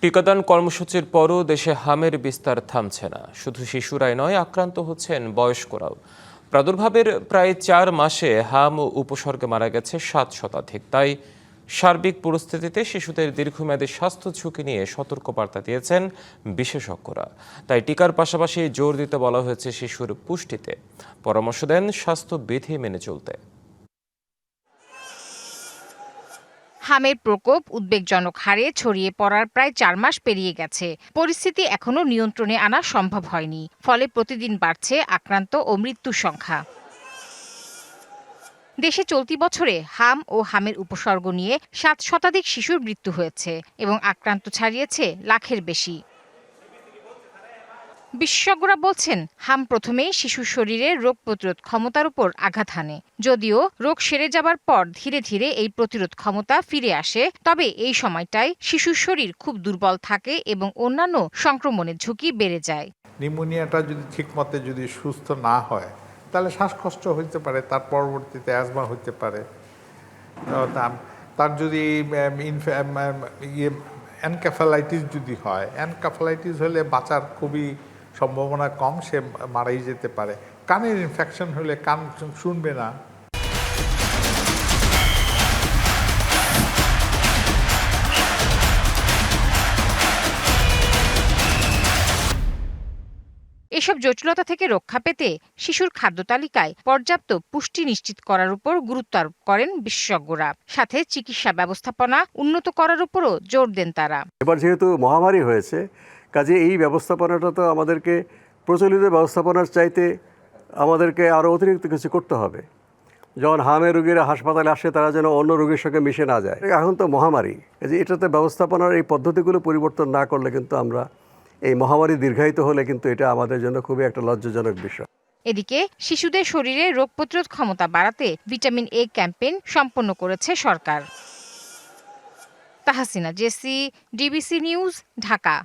টিকাদান কর্মসূচির পরও দেশে হামের বিস্তার থামছে না। শুধু শিশুরাই নয়, আক্রান্ত হচ্ছেন বয়স্করাও। প্রাদুর্ভাবের প্রায় 4 মাসে হাম ও উপসর্গে মারা গেছে 7 শতাধিক। তাই সার্বিক পরিস্থিতিতে শিশুদের দীর্ঘমেয়াদী স্বাস্থ্য ঝুঁকি নিয়ে সতর্কবার্তা দিয়েছেন বিশেষজ্ঞরা। তাই টিকার পাশাপাশি জোর দিতে বলা হয়েছে শিশুর পুষ্টিতে। পরামর্শ দেন স্বাস্থ্যবিধি মেনে চলতে। হামের প্রকোপ উদ্বেগজনক হারে ছড়িয়ে পড়ার প্রায় 4 মাস পেরিয়ে গেছে। পরিস্থিতি এখনো নিয়ন্ত্রণে আনা সম্ভব হয়নি। ফলে প্রতিদিন বাড়ছে আক্রান্ত ও মৃত্যুর সংখ্যা। দেশে চলতি বছরে হাম ও হামের উপসর্গ নিয়ে 7 শতাধিক শিশুর মৃত্যু হয়েছে এবং আক্রান্ত ছাড়িয়েছে লাখের বেশি। বিশেষজ্ঞরা বলছেন, হাম প্রথমেই শিশুর শরীরে রোগ প্রতিরোধ ক্ষমতার উপর আঘাত হানে। যদিও রোগ সেরে যাবার পর ধীরে ধীরে এই প্রতিরোধ ক্ষমতা ফিরে আসে, তবে এই সময়টায় শিশুর শরীর খুব দুর্বল থাকে এবং অন্যান্য সংক্রমণের ঝুঁকি বেড়ে যায়। নিউমোনিয়াটা যদি ঠিকমতো যদি সুস্থ না হয়, তাহলে শ্বাসকষ্ট হইতে পারে, তার পরবর্তীতে অ্যাজমা হইতে পারে। তার যদি এনকেফালাইটিস যদি হয়, এনকেফালাইটিস হলে বাঁচার খুবই সম্ভাবনা কম, সে মারাই যেতে পারে। কানের ইনফেকশন হলে কান শুনবে না। এসব জটিলতা থেকে রক্ষা পেতে শিশুর খাদ্য তালিকায় পর্যাপ্ত পুষ্টি নিশ্চিত করার উপর গুরুত্ব আরোপ করেন বিশেষজ্ঞরা। সাথে চিকিৎসা ব্যবস্থাপনা উন্নত করার উপরও জোর দেন তারা। এবার যেহেতু মহামারী হয়েছে, কাজে এই ব্যবস্থাপনাটা তো আমাদেরকে প্রচলিত ব্যবস্থাপনার চাইতে আমাদেরকে আরও অতিরিক্ত কিছু করতে হবে। যখন হামের রোগীরা হাসপাতালে আসে, তারা যেন অন্য রোগীর সঙ্গে মিশে না যায়। এখন তো মহামারী, কাজে এটাতে ব্যবস্থাপনার এই পদ্ধতিগুলো পরিবর্তন না করলে কিন্তু আমরা এই মহামারী দীর্ঘায়িত হলে কিন্তু এটা আমাদের জন্য খুবই একটা লজ্জাজনক বিষয়। এদিকে শিশুদের শরীরে রোগ প্রতিরোধ ক্ষমতা বাড়াতে ভিটামিন এ ক্যাম্পেইন সম্পন্ন করেছে সরকার। Tahsina Jesy, DBC news, Dhaka.